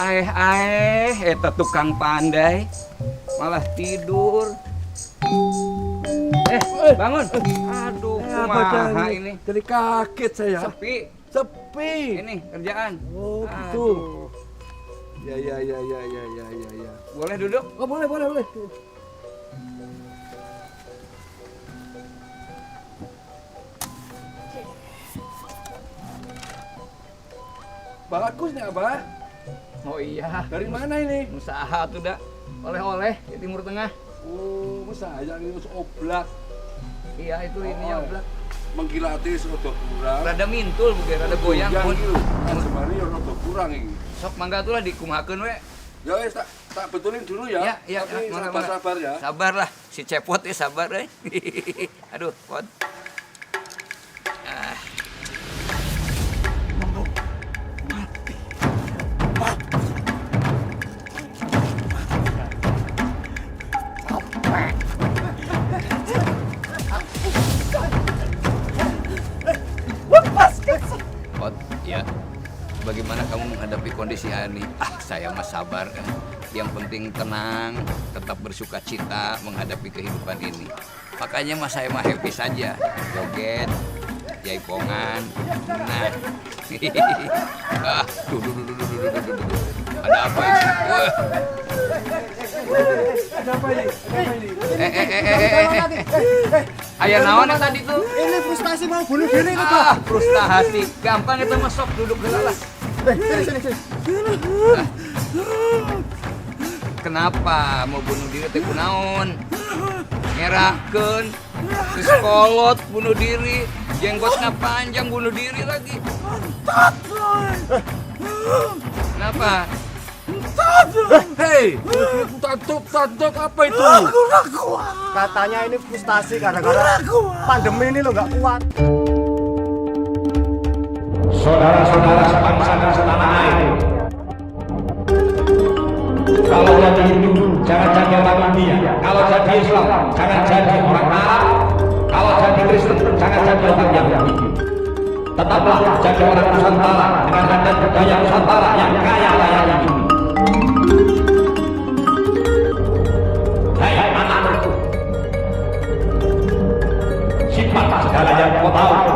Eta tukang pandai malah tidur. Bangun. Aduh, kumaha ini? Jadi kaget saya. Sepi. Ini kerjaan. Oh, gitu. Ya. Boleh duduk? Oh, boleh. Bagus nih, Abah. Oh iya. Dari mana ini? Usaha tuh dah. Oleh-oleh di Timur Tengah. Oh, masa aja ini oblak. Iya, itu ininya oblak. Menggilati serodo kurang. Rada mintul bukan, rada goyang. Semari rada kurang ini. Sok mangga tuh lah dikumakeun we. Ya wes tak betulin dulu ya. Ya, tapi mana. sabar ya. Sabar lah, si cepot ya sabar deh. Aduh, Pot. Pot, ya. Bagaimana kamu menghadapi kondisi Ani? Saya mah sabar. Yang penting tenang, tetap bersuka cita menghadapi kehidupan ini. Makanya mah saya mah happy saja. Joget, jaipongan. Nah. Duh. Ada apa ini? Ada apa ini? Ayah naon tadi tuh? Ini frustasi mau bunuh diri itu, Pak. Frustasi. Gampang itu mah sok duduk heula lah. Sini. Kenapa mau bunuh diri teh kunaon? Ngerahkeun, geus kolot bunuh diri, jenggotnya panjang bunuh diri lagi. Kenapa? Hei, tantuk apa itu? Katanya ini frustasi gara-gara pandemi ini lo nggak kuat. Saudara-saudara sebangsa dan setanah air, kalau jadi Hindu jangan jadi orang India, kalau jadi Islam jangan jadi orang Arab, kalau jadi Kristen jangan jadi orang Yahudi. Tetaplah jadi orang Nusantara dengan adat budaya Nusantara yang kaya raya ini. Hai anak-anakku, simpan segala yang kau tahu.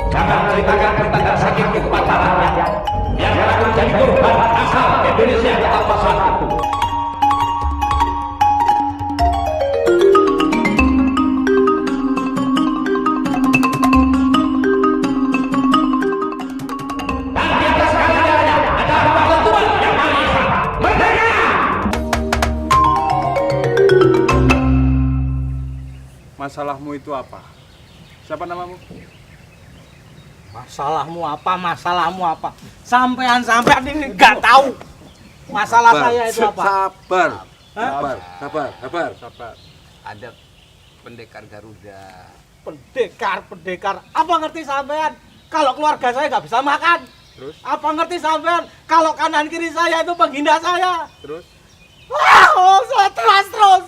Jangan ceritakan sakit kepada rakyat. Biarkan aku jadi korban asal Indonesia tetap bersatu. Dan di atas segalanya ada ketentuan yang Maha Esa. Merdeka! Masalahmu itu apa? Siapa namamu? Masalahmu apa? Sampean ini nggak tahu masalah saya itu apa. Sabar. Ada pendekar Garuda. Pendekar. Apa ngerti sampean? Kalau keluarga saya nggak bisa makan. Terus? Apa ngerti sampean? Kalau kanan kiri saya itu penghina saya. Terus? Terus.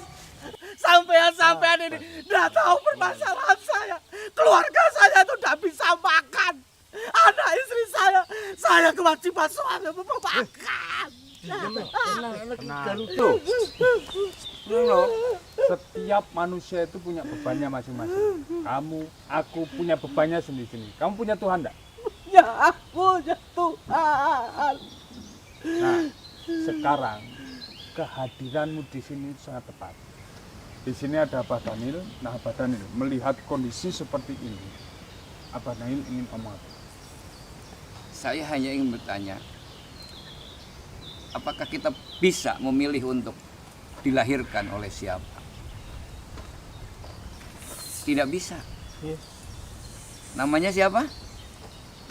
Sampean ini nggak tahu permasalahan saya. Keluarga saya itu nggak bisa makan. Anak istri saya kewajiban suami makan. Setiap manusia itu punya bebannya masing-masing. Kamu, aku punya bebannya sendiri-sendiri. Kamu punya Tuhan enggak? Ya aku punya Tuhan. Nah, sekarang kehadiranmu di sini sangat tepat. Di sini ada Abah Daniel. Nah, Abah Daniel melihat kondisi seperti ini, Abah Daniel ingin omong apa? Saya hanya ingin bertanya, apakah kita bisa memilih untuk dilahirkan oleh siapa? Tidak bisa. Yes. Namanya siapa?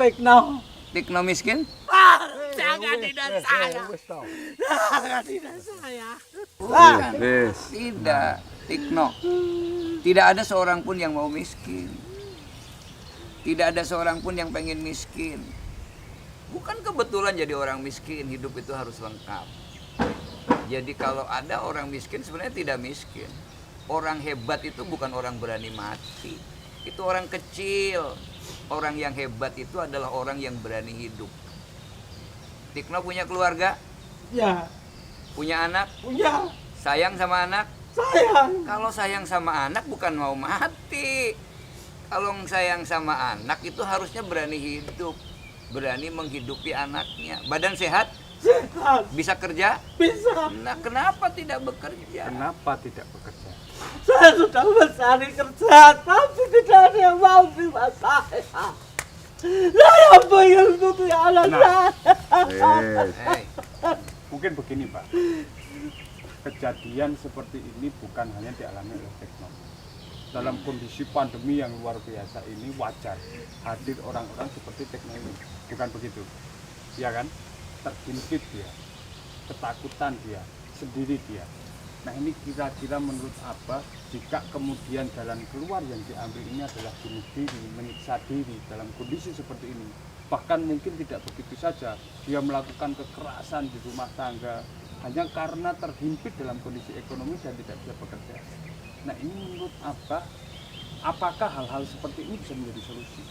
Tekno. Tikno miskin? Jangan tidak saya. Tidak, Tikno. Tidak ada seorang pun yang mau miskin. Tidak ada seorang pun yang pengen miskin. Bukan kebetulan jadi orang miskin, hidup itu harus lengkap. Jadi kalau ada orang miskin sebenarnya tidak miskin. Orang hebat itu bukan orang berani mati. Itu orang kecil. Orang yang hebat itu adalah orang yang berani hidup. Tikno punya keluarga? Ya, Punya anak? punya. Sayang sama anak? Sayang. Kalau sayang sama anak bukan mau mati. Kalau sayang sama anak itu harusnya berani hidup, berani menghidupi anaknya. Badan sehat? Sehat. Bisa kerja? Bisa. Nah, kenapa tidak bekerja? Kenapa tidak bekerja? Saya sudah mencari kerja, tapi tidak ada yang mau terima saya. Saya pengen untuk anak Nah. saya. Hei, Mungkin begini Pak, kejadian seperti ini bukan hanya dialami oleh Tikno. Dalam kondisi pandemi yang luar biasa ini wajar hadir orang-orang seperti Tikno ini, bukan begitu? Ya kan? Terhimpit dia, ketakutan dia, sendiri dia. Nah ini kira-kira menurut Abah, jika kemudian jalan keluar yang diambil ini adalah bunuh diri, menyiksa diri dalam kondisi seperti ini, bahkan mungkin tidak begitu saja, dia melakukan kekerasan di rumah tangga hanya karena terhimpit dalam kondisi ekonomi dan tidak bisa bekerja. Nah ini menurut Abah, apakah hal-hal seperti ini bisa menjadi solusi?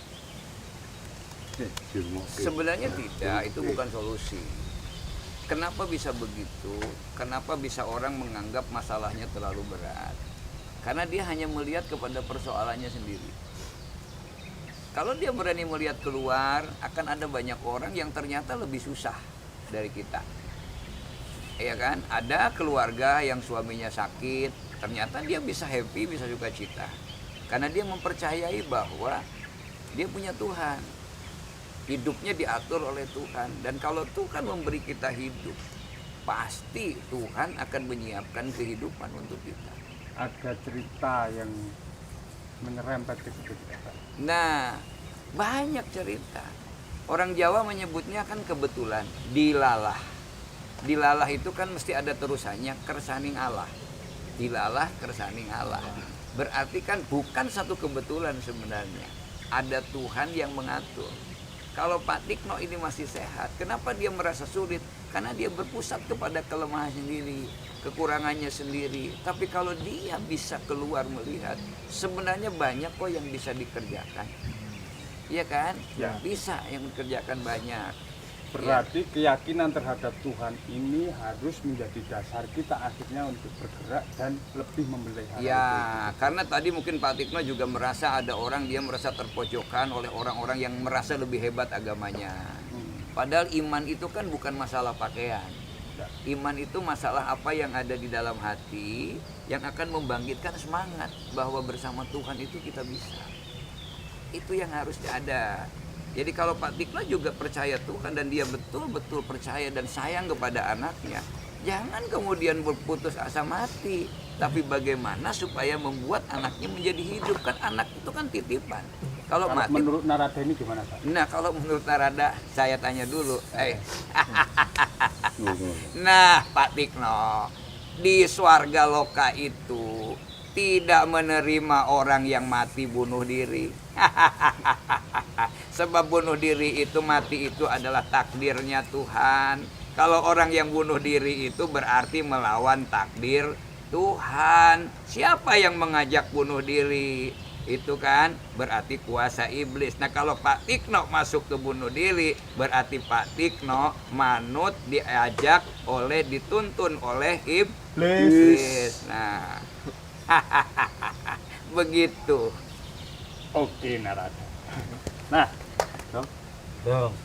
sebenarnya tidak, itu bukan solusi. Kenapa bisa begitu? Kenapa bisa orang menganggap masalahnya terlalu berat? Karena dia hanya melihat kepada persoalannya sendiri. Kalau dia berani melihat keluar, akan ada banyak orang yang ternyata lebih susah dari kita. Ya kan? Ada keluarga yang suaminya sakit, ternyata dia bisa happy, bisa sukacita. Karena dia mempercayai bahwa dia punya Tuhan. Hidupnya diatur oleh Tuhan. Dan kalau Tuhan memberi kita hidup, pasti Tuhan akan menyiapkan kehidupan untuk kita. Ada cerita yang menyerempet ke situ. Nah, banyak cerita. Orang Jawa menyebutnya kan kebetulan, dilalah. Dilalah itu kan mesti ada terusannya, kersaning Allah. Dilalah kersaning Allah. Berarti kan bukan satu kebetulan sebenarnya. Ada Tuhan yang mengatur. Kalau Pak Tikno ini masih sehat, kenapa dia merasa sulit? Karena dia berpusat kepada kelemahan sendiri, kekurangannya sendiri. Tapi kalau dia bisa keluar melihat, sebenarnya banyak kok yang bisa dikerjakan. Iya kan? Ya. Bisa yang dikerjakan banyak. Berarti keyakinan terhadap Tuhan ini harus menjadi dasar kita akhirnya untuk bergerak dan lebih memelihara Ya, itu. karena tadi mungkin Pak Tikno juga merasa ada orang dia merasa terpojokkan oleh orang-orang yang merasa lebih hebat agamanya. Padahal iman itu kan bukan masalah pakaian. Iman itu masalah apa yang ada di dalam hati yang akan membangkitkan semangat bahwa bersama Tuhan itu kita bisa. Itu yang harus ada. Jadi kalau Pak Tikno juga percaya Tuhan dan dia betul-betul percaya dan sayang kepada anaknya, jangan kemudian berputus asa mati. Tapi bagaimana supaya membuat anaknya menjadi hidup? Kan anak itu kan titipan. Kalau mati, menurut Narada ini gimana Pak? nah kalau menurut Narada, saya tanya dulu. Nah Pak Tikno, di Swarga Loka itu tidak menerima orang yang mati bunuh diri. Sebab bunuh diri itu, mati itu adalah takdirnya Tuhan. Kalau orang yang bunuh diri itu berarti melawan takdir Tuhan. Siapa yang mengajak bunuh diri? Itu kan berarti kuasa iblis. Nah kalau Pak Tikno masuk ke bunuh diri, berarti Pak Tikno manut diajak oleh, dituntun oleh iblis. Nah begitu. Oke Narada. Nah,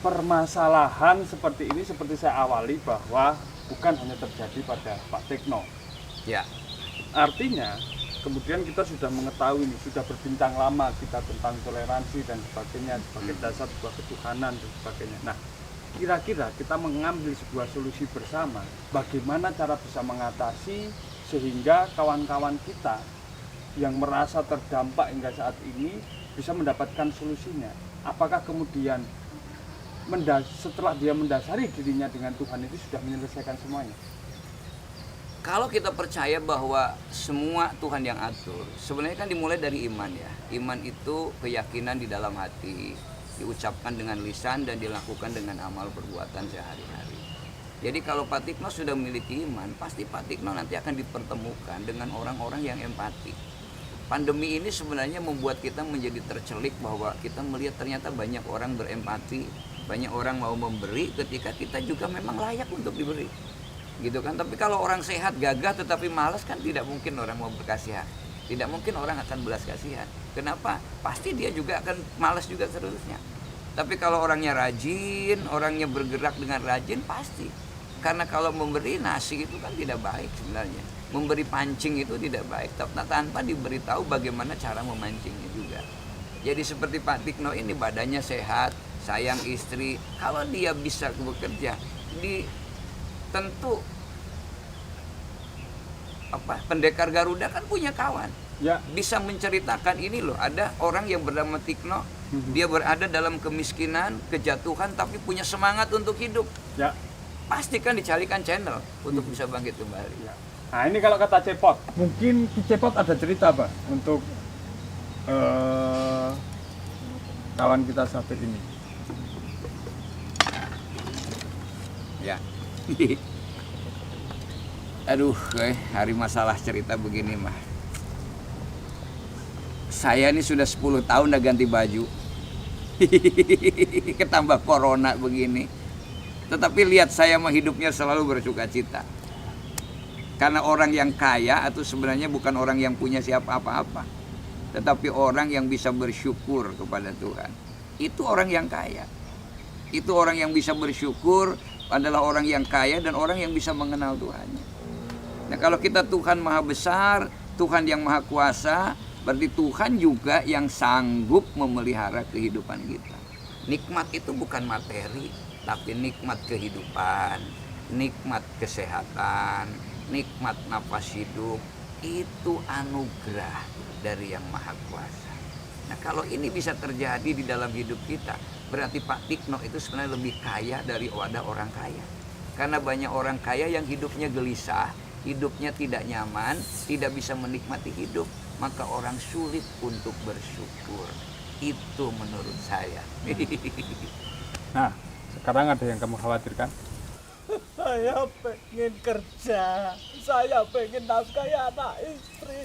permasalahan seperti ini seperti saya awali bahwa bukan hanya terjadi pada Pak Tikno. Ya. Artinya kemudian kita sudah mengetahui ini, sudah berbincang lama kita tentang toleransi dan sebagainya sebagai dasar sebuah ketuhanan dan sebagainya. Nah, kira-kira kita mengambil sebuah solusi bersama, bagaimana cara bisa mengatasi sehingga kawan-kawan kita yang merasa terdampak hingga saat ini bisa mendapatkan solusinya. Apakah kemudian setelah dia mendasari dirinya dengan Tuhan itu sudah menyelesaikan semuanya? Kalau kita percaya bahwa semua Tuhan yang atur, sebenarnya kan dimulai dari iman ya. Iman itu keyakinan di dalam hati, diucapkan dengan lisan dan dilakukan dengan amal perbuatan sehari-hari. Jadi kalau Pak Tikno sudah memiliki iman, pasti Pak Tikno nanti akan dipertemukan dengan orang-orang yang empati. Pandemi ini sebenarnya membuat kita menjadi tercelik bahwa kita melihat ternyata banyak orang berempati Banyak orang mau memberi ketika kita juga memang layak untuk diberi. Gitu kan. Tapi kalau orang sehat, gagah tetapi malas kan tidak mungkin orang mau berkasihan. Tidak mungkin orang akan belas kasihan. Kenapa? Pasti dia juga akan malas juga seterusnya. Tapi kalau orangnya rajin, orangnya bergerak dengan rajin, pasti. Karena kalau memberi nasi itu kan tidak baik sebenarnya. Memberi pancing itu tidak baik. Tanpa diberitahu bagaimana cara memancingnya juga. Jadi seperti Pak Tikno ini badannya sehat, sayang istri. Kalau dia bisa bekerja, tentu pendekar Garuda kan punya kawan. Ya. Bisa menceritakan ini loh, ada orang yang bernama Tikno, dia berada dalam kemiskinan, kejatuhan, tapi punya semangat untuk hidup. Ya. Pasti kan dicarikan channel untuk bisa bangkit kembali. Ya. Nah ini kalau kata Cepot, mungkin Ki Cepot ada cerita apa untuk kawan kita Sabit ini? Ya. Aduh, hari masalah cerita begini mah. Saya ini sudah 10 tahun udah ganti baju. Ketambah corona begini. Tetapi lihat saya mah hidupnya selalu bersuka cita. Karena orang yang kaya atau sebenarnya bukan orang yang punya siapa apa-apa. Tetapi orang yang bisa bersyukur kepada Tuhan. Itu orang yang kaya. Itu orang yang bisa bersyukur adalah orang yang kaya dan orang yang bisa mengenal Tuhannya. Nah kalau kita Tuhan maha besar, Tuhan yang maha kuasa, berarti Tuhan juga yang sanggup memelihara kehidupan kita. Nikmat itu bukan materi, tapi nikmat kehidupan, nikmat kesehatan, nikmat napas hidup, itu anugerah dari yang maha kuasa. Nah kalau ini bisa terjadi di dalam hidup kita, berarti Pak Tikno itu sebenarnya lebih kaya dari wadah orang kaya. Karena banyak orang kaya yang hidupnya gelisah, hidupnya tidak nyaman, tidak bisa menikmati hidup, maka orang sulit untuk bersyukur. Itu menurut saya. Nah, sekarang ada yang kamu khawatirkan? Saya pengen kerja, saya pengen nafkahi anak istri.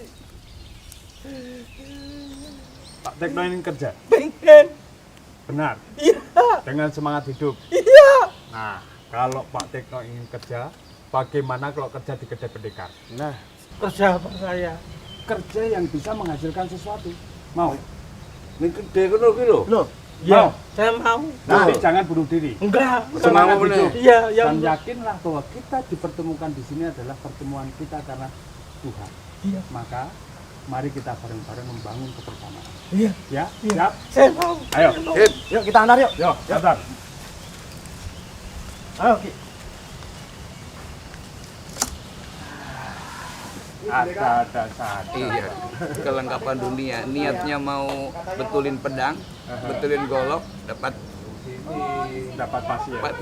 Pak Tekno ingin kerja? Pengen. Benar? Iya. Dengan semangat hidup? Iya. Nah, kalau Pak Tekno ingin kerja, bagaimana kalau kerja di kedai pendekar? Nah, kerja apa saya? Kerja yang bisa menghasilkan sesuatu. Mau? Ning gede kono ki lho. Loh, Mau? saya mau. Tapi jangan bunuh diri. Enggak. Semangat Mau hidup. Iya, Dan yang yakinlah bahwa kita dipertemukan di sini adalah pertemuan kita karena Tuhan. Iya. Maka mari kita bareng-bareng membangun kebersamaan. Iya. Ya? Iya. Siap? Saya mau. Ayo. Yuk kita antar yuk. Yuk, antar. Ayo, Ki. Ada saat. Iya, kelengkapan dunia. Niatnya mau betulin pedang, betulin golok, dapat Dapat pasien. dapat